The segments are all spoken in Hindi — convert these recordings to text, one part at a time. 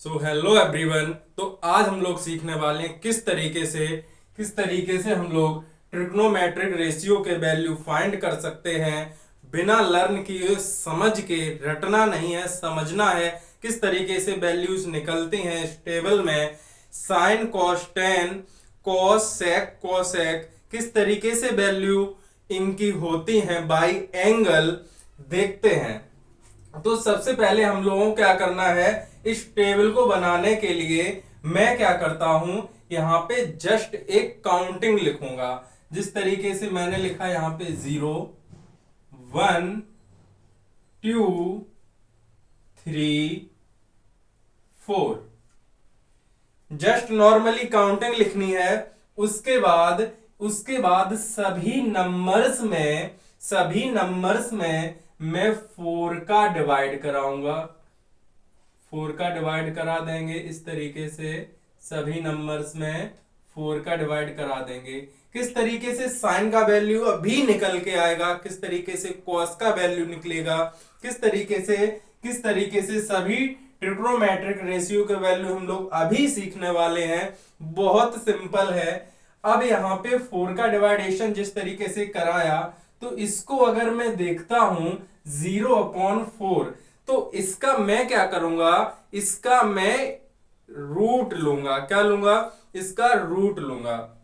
So hello everyone. तो आज हम लोग सीखने वाले हैं किस तरीके से हम लोग ट्रिग्नोमेट्रिक रेशियो के वैल्यू फाइंड कर सकते हैं बिना लर्न किए, समझ के। रटना नहीं है, समझना है किस तरीके से वैल्यूज निकलती हैं इस टेबल में। Sine cos tan, cos sec किस तरीके से वैल्यू इनकी होती हैं बाई एंगल, देखते हैं। तो सबसे पहले हम लोगों को क्या करना है, इस टेबल को बनाने के लिए मैं क्या करता हूं, यहां पे जस्ट एक काउंटिंग लिखूंगा। जिस तरीके से मैंने लिखा यहां पे 0 1 2 3 4, जस्ट नॉर्मली काउंटिंग लिखनी है। उसके बाद सभी नंबर्स में मैं 4 का डिवाइड कराऊंगा। 4 का डिवाइड करा देंगे इस तरीके से, सभी नंबर्स में 4 का डिवाइड करा देंगे। किस तरीके से साइन का वैल्यू अभी निकल के आएगा, किस तरीके से कॉस का वैल्यू निकलेगा, किस तरीके से सभी ट्रिग्नोमेट्रिक रेशियो के वैल्यू हम लोग अभी सीखने वाले हैं। बहुत सिंपल है। अब यहाँ पे 4 का डिवाइडेशन जिस तरीके से कराया, तो इसको अगर मैं देखता हूं 0/4, तो इसका मैं क्या करूंगा, इसका मैं रूट लूंगा। क्या लूंगा? इसका रूट लूंगा।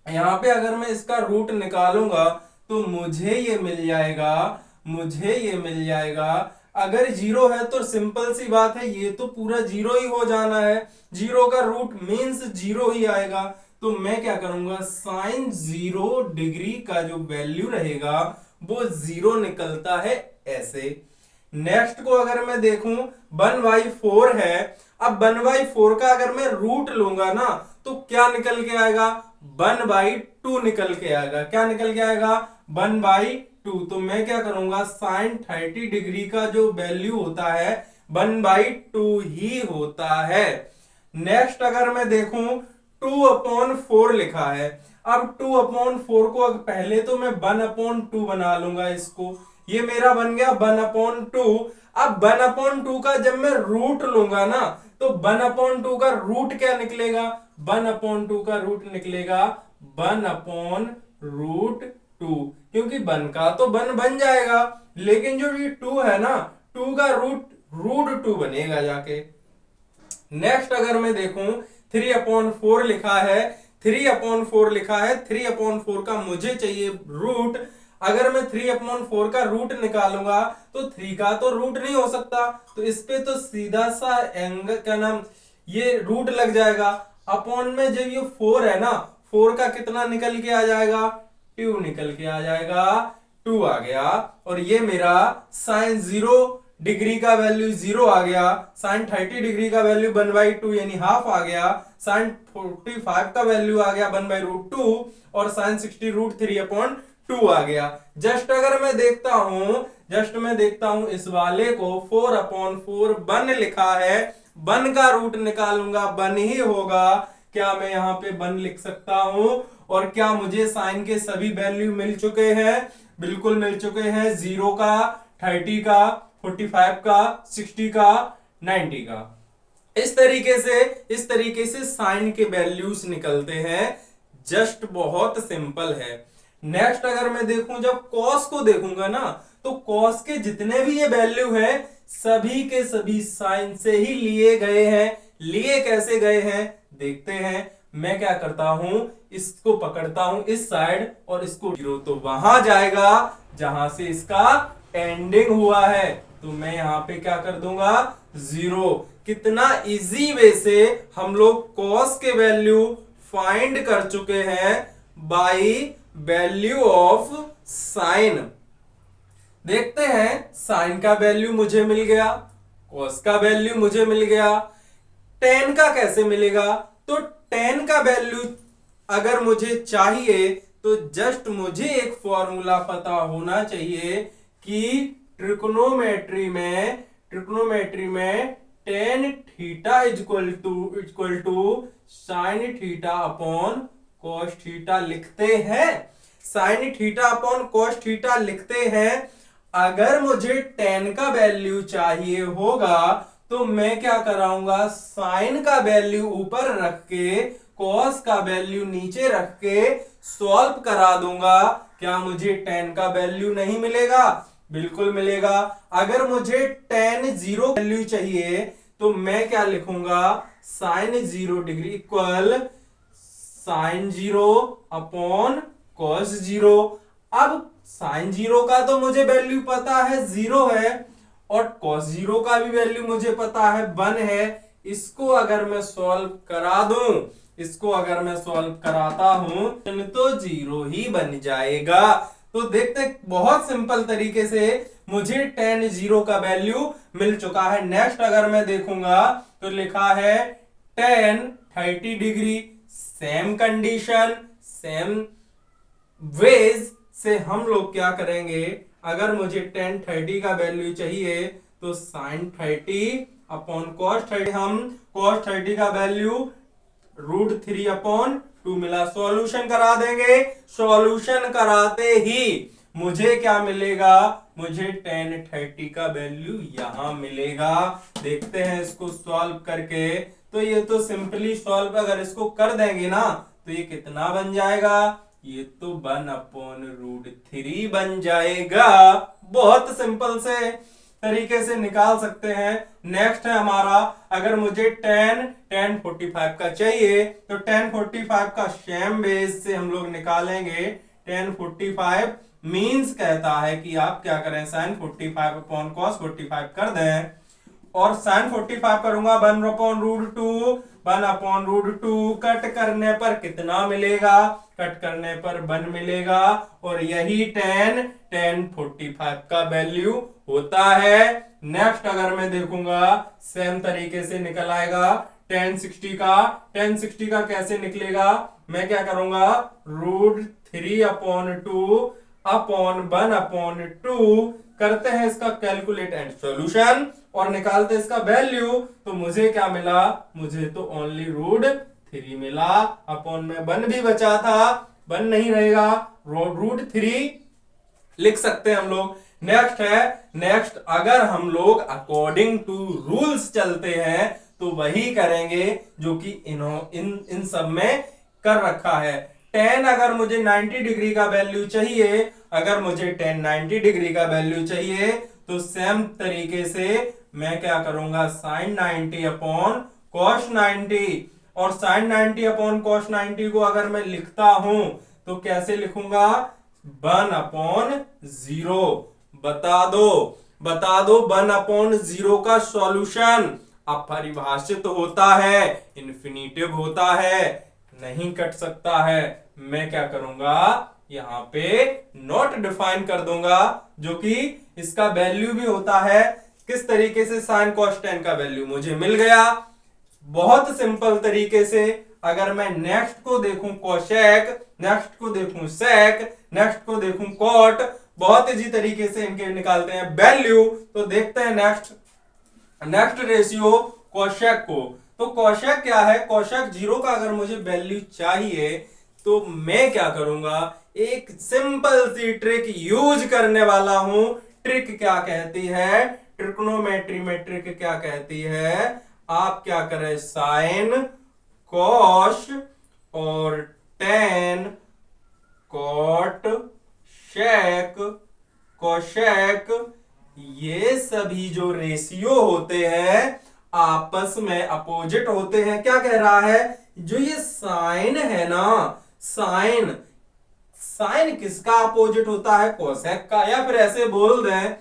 यहां पे अगर मैं इसका रूट निकालूंगा तो मुझे ये मिल जाएगा। अगर 0 है तो सिंपल सी बात है, ये तो पूरा 0 ही हो जाना है। 0 का रूट मीन्स 0 ही आएगा। तो मैं क्या करूंगा, साइन 0 डिग्री का जो वैल्यू रहेगा वो 0 निकलता है ऐसे। नेक्स्ट को अगर मैं देखूं 1/4 है। अब 1/4 का अगर मैं रूट लूंगा ना, तो क्या निकल के आएगा, 1/2 निकल के आएगा। क्या निकल के आएगा? 1/2। तो मैं क्या करूंगा, साइन 30 डिग्री का जो वैल्यू होता है 1/2 ही होता है। नेक्स्ट अगर मैं देखूं 2/4 लिखा है। अब 2/4 को पहले तो मैं 1/2 बना लूंगा इसको। ये मेरा बन गया 1/2। अब 1/2 का जब मैं रूट लूंगा ना, तो 1/2 का रूट क्या निकलेगा, 1/2 का रूट निकलेगा 1/√2। क्योंकि 1 का तो 1 बन जाएगा, लेकिन जो ये 2 है ना, 2 का √2 बनेगा जाके। नेक्स्ट अगर मैं देखूं 3/4 लिखा है। 3/4 का मुझे चाहिए रूट। अगर मैं 3/4 का रूट निकालूंगा तो 3 का तो रूट नहीं हो सकता, तो इस पे तो सीधा सा एंगल क्या नाम, ये रूट लग जाएगा। अपॉन में जब ये 4 है ना, 4 का कितना निकल के आ जाएगा, 2 निकल के आ जाएगा। 2 आ गया। और ये मेरा साइन 0 डिग्री का वैल्यू 0 आ गया। साइन 30 डिग्री का वैल्यू 1/2 यानी हाफ आ गया। साइन 45 का वैल्यू आ गया 1/√2। और साइन 60 √3/2 आ गया। जस्ट मैं देखता हूं इस वाले को 4/4 1 लिखा है। 1 का रूट निकालूंगा, 1 ही होगा। क्या मैं यहां पे 1 लिख सकता हूं? और क्या मुझे साइन के सभी वैल्यू मिल चुके हैं? बिल्कुल मिल चुके हैं। 0 का, 30 का, 45 का, 60 का, 90 का। इस तरीके से साइन के वैल्यूज निकलते हैं। जस्ट बहुत सिंपल है। नेक्स्ट अगर मैं देखूं, जब कॉस को देखूंगा ना, तो कॉस के जितने भी ये वैल्यू हैं सभी के सभी साइन से ही लिए गए हैं। लिए कैसे गए हैं देखते हैं। मैं क्या करता हूं, इसको पकड़ता हूं इस साइड और इसको 0, तो वहां जाएगा जहां से इसका एंडिंग हुआ है। तो मैं यहां पे क्या कर दूंगा, 0। कितना इजी वे से हम लोग कॉस के वैल्यू फाइंड कर चुके हैं बाई वैल्यू ऑफ साइन। देखते हैं, साइन का वैल्यू मुझे मिल गया, कॉस का वैल्यू मुझे मिल गया। टेन का कैसे मिलेगा? तो टेन का वैल्यू अगर मुझे चाहिए तो जस्ट मुझे एक फॉर्मूला पता होना चाहिए कि ट्रिग्नोमेट्री में tan theta equal to sine theta upon cos theta लिखते हैं। Sine theta upon cos theta लिखते हैं। अगर मुझे टेन का वैल्यू चाहिए होगा तो मैं क्या कराऊंगा, साइन का वैल्यू ऊपर रख के कॉस का वैल्यू नीचे रख के सॉल्व करा दूंगा। क्या मुझे tan का वैल्यू नहीं मिलेगा? बिल्कुल मिलेगा। अगर मुझे tan 0 वैल्यू चाहिए तो मैं क्या लिखूंगा, sine 0 degree equal sine 0 upon cos 0। अब साइन 0 का तो मुझे वैल्यू पता है 0 है, और cos 0 का भी वैल्यू मुझे पता है 1 है। इसको अगर मैं सॉल्व करा दूं, इसको अगर मैं सॉल्व कराता हूं तो 0 ही बन जाएगा। तो देखते बहुत सिंपल तरीके से मुझे tan 0 का वैल्यू मिल चुका है। नेक्स्ट अगर मैं देखूंगा तो लिखा है tan 30 degree. Same condition, same ways से हम लोग क्या करेंगे, अगर मुझे tan 30 का वैल्यू चाहिए तो sin 30 अपॉन cos 30, हम cos 30 का वैल्यू √3 अपॉन 2 मिला, सॉल्यूशन करा देंगे। सॉल्यूशन कराते ही मुझे क्या मिलेगा, मुझे tan 30 का वैल्यू यहां मिलेगा। देखते हैं इसको सॉल्व करके। तो ये तो सिंपली सॉल्व अगर इसको कर देंगे ना तो ये कितना बन जाएगा, ये तो 1 अपॉन √3 बन जाएगा। बहुत सिंपल से तरीके से निकाल सकते हैं। नेक्स्ट है हमारा, अगर मुझे tan 45 का चाहिए तो tan 45 का सेम बेस से हम लोग निकालेंगे। tan 45 मींस कहता है कि आप क्या करें, sin 45 अपॉन cos 45 कर दें, और sin 45 करूंगा 1 अपॉन √2, 1 अपॉन √2 कट करने पर कितना मिलेगा, कट करने पर 1 मिलेगा। और यही tan 45 का वैल्यू होता है। नेक्स्ट अगर मैं देखूंगा सेम तरीके से निकल आएगा tan 60 का कैसे निकलेगा, मैं क्या करूंगा, √3 अपॉन 2 अपॉन 1 अपॉन 2 करते हैं इसका कैलकुलेट एंड सॉल्यूशन और निकालते इसका वैल्यू। तो मुझे क्या मिला, मुझे तो ओनली √3 मिला। अपॉन में 1 भी बचा था, 1 नहीं रहेगा, √3 लिख सकते हैं हम लोग। नेक्स्ट अगर हम लोग अकॉर्डिंग टू रूल्स चलते हैं तो वही करेंगे जो कि इन सब में कर रखा है। tan अगर मुझे 90 डिग्री का वैल्यू चाहिए, अगर मुझे tan 90 डिग्री का वैल्यू चाहिए तो सेम तरीके से मैं क्या करूंगा, sin 90 अपॉन cos 90, और sin 90 अपॉन cos 90 को अगर मैं लिखता हूं तो कैसे लिखूंगा, 1 अपॉन 0। बता दो 1 अपॉन 0 का सॉल्यूशन अपरिभाषित होता है, इन्फिनिटिव होता है, नहीं कट सकता है। मैं क्या करूंगा, यहां पे नॉट डिफाइन कर दूंगा, जो कि इसका वैल्यू भी होता है। किस तरीके से, sin cos tan का वैल्यू मुझे मिल गया बहुत सिंपल तरीके से। अगर मैं नेक्स्ट को देखूं कोशेक, नेक्स्ट को देखूं सेक, नेक्स्ट को देखूं कॉट, बहुत इजी तरीके से इनके निकालते हैं वैल्यू। तो देखते हैं नेक्स्ट रेशियो कोशेक को। तो कोशेक क्या है, कोशेक 0 का अगर मुझे वैल्यू चाहिए तो मैं क्या करूंगा, एक सिंपल सी ट्रिक यूज करने वाला हूं। ट्रिक क्या कहती है, ट्रिग्नोमेट्री में ट्रिक क्या कहती है, आप क्या करें, साइन कॉस और tan कॉट शेक कोशेक, ये सभी जो रेशियो होते हैं आपस में अपोजिट होते हैं। क्या कह रहा है, जो ये साइन है ना, साइन किसका अपोजिट होता है, कोसेक का, या फिर ऐसे बोल दें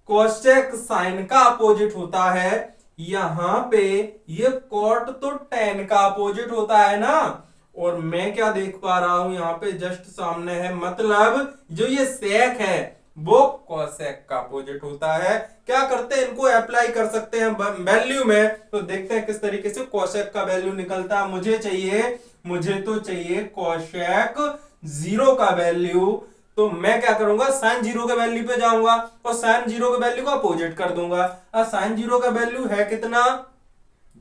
कोसेक साइन का अपोजिट होता है। यहां पे ये कॉट तो tan का अपोजिट होता है ना, और मैं क्या देख पा रहा हूं यहां पे जस्ट सामने है, मतलब जो ये सेक है वो कोसेक का अपोजिट होता है। क्या करते हैं, इनको अप्लाई कर सकते हैं वैल्यू में। तो देखते हैं किस तरीके से कोसेक का वैल्यू निकलता है। मुझे तो चाहिए कोसेक 0 का वैल्यू। तो मैं क्या करूंगा, साइन 0 के वैल्यू पे जाऊंगा और साइन 0 के वैल्यू को अपोजिट कर दूंगा। अब साइन 0 का वैल्यू है कितना,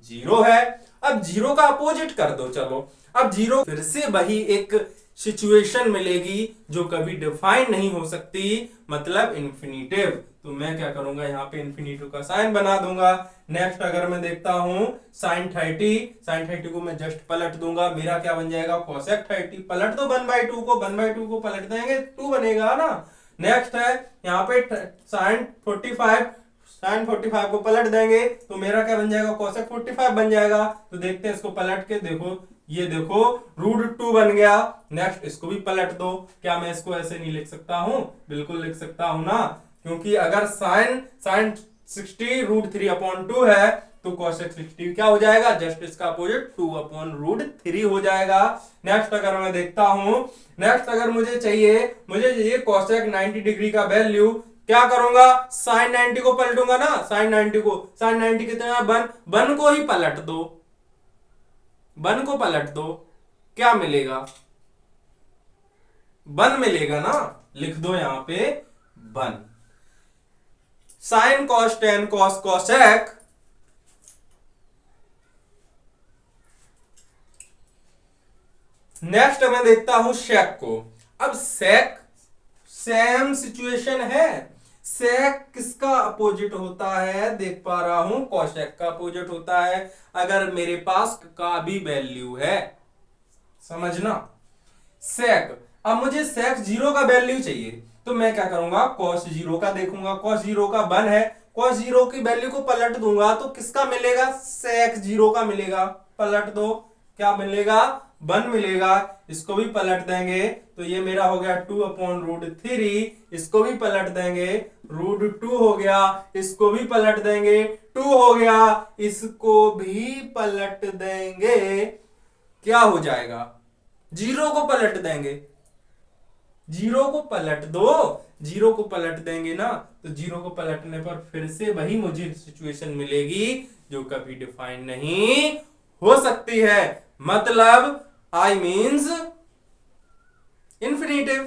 0 है। अब 0 का अपोजिट कर दो, चलो अब 0, फिर से वही एक सिचुएशन मिलेगी जो कभी डिफाइन नहीं हो सकती, मतलब इन्फिनिटिव। तो मैं क्या करूंगा, यहाँ पे इन्फिनिटिव का साइन बना दूंगा। नेक्स्ट अगर मैं देखता हूं साइन 30 को मैं जस्ट पलट दूंगा, मेरा क्या बन जाएगा, कोसेक 30। पलट दो 1/2 को, 1/2 को पलट देंगे 2 बनेगा ना। नेक्स्ट है यहाँ पे साइन 45 को पलट देंगे तो मेरा क्या बन जाएगा, कोसेक 45 बन जाएगा। तो देखते हैं इसको पलट के, देखो ये देखो √2 बन गया। नेक्स्ट इसको भी पलट दो, क्या मैं इसको ऐसे नहीं लिख सकता हूं, बिल्कुल लिख सकता हूं ना, क्योंकि अगर साइन 60 √3/2 है तो कोसेक 60 क्या हो जाएगा, जस्ट इसका अपोजिट 2/√3 हो जाएगा। नेक्स्ट अगर मैं देखता हूं, नेक्स्ट अगर मुझे चाहिए कोसेक 90 डिग्री का वैल्यू, क्या करूंगा, साइन 90 को पलटूंगा ना, साइन 90 कितना, 1 को ही पलट दो, 1 को पलट दो, क्या मिलेगा, 1 मिलेगा ना, लिख दो यहां पे 1। Sign cos tan cos cosec next मैं देखता हूं सेक को। अब सेक सेम सिचुएशन है, सेक किसका अपोजिट होता है, देख पा रहा हूं, कोसेक का अपोजिट होता है अगर मेरे पास का भी वैल्यू है, समझना। सेक, अब मुझे सेक 0 का वैल्यू चाहिए तो मैं क्या करूंगा, cos 0 का देखूंगा, cos 0 का 1 है, cos 0 की वैल्यू को पलट दूंगा तो किसका मिलेगा, sec 0 का मिलेगा, पलट दो, क्या मिलेगा, 1 मिलेगा। इसको भी पलट देंगे तो ये मेरा हो गया 2/√3, इसको भी पलट देंगे √2 हो गया, इसको भी पलट देंगे 2 हो गया, इसको भी पलट देंगे, क्या हो जाएगा, 0 को पलट देंगे, 0 को पलट दो, 0 को पलट देंगे ना तो 0 को पलटने पर फिर से वही मुझे सिचुएशन मिलेगी जो कभी डिफाइन नहीं हो सकती है, मतलब आई मीन्स इन्फिनिटिव।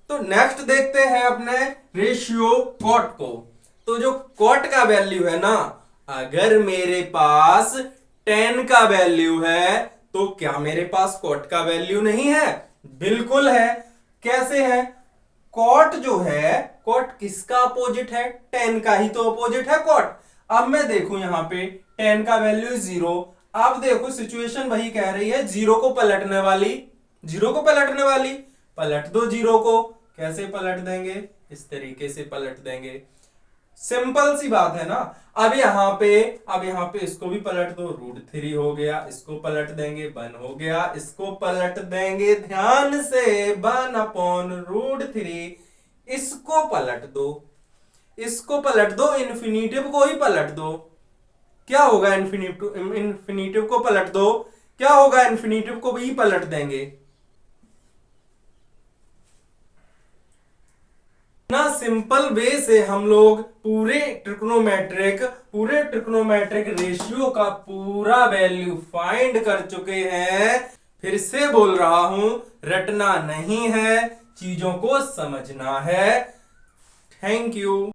तो नेक्स्ट देखते हैं अपने रेशियो कॉट को। तो जो कॉट का वैल्यू है ना, अगर मेरे पास 10 का वैल्यू है तो क्या मेरे पास कॉट का वैल्यू नहीं है, बिल्कुल है। कैसे है, कॉट जो है, कॉट किसका अपोजिट है, 10 का ही तो अपोजिट है कॉट। अब मैं देखूं यहां पे 10 का वैल्यू 0, अब देखो सिचुएशन वही कह रही है 0 को पलटने वाली, 0 को पलटने वाली, पलट दो 0 को, कैसे पलट देंगे, इस तरीके से पलट देंगे, सिंपल सी बात है ना। अब यहाँ पे इसको भी पलट दो, √3 हो गया, इसको पलट देंगे 1 हो गया, इसको पलट देंगे ध्यान से 1/√3, इसको पलट दो, इसको पलट दो, इन्फिनिटिव को ही पलट दो, क्या होगा, इन्फिनिटिव को पलट दो, क्या होगा, इन्फिनिटिव को भी पलट देंगे ना। सिंपल वे से हम लोग पूरे ट्रिग्नोमेट्रिक रेशियो का पूरा वैल्यू फाइंड कर चुके हैं। फिर से बोल रहा हूं, रटना नहीं है, चीजों को समझना है। Thank you.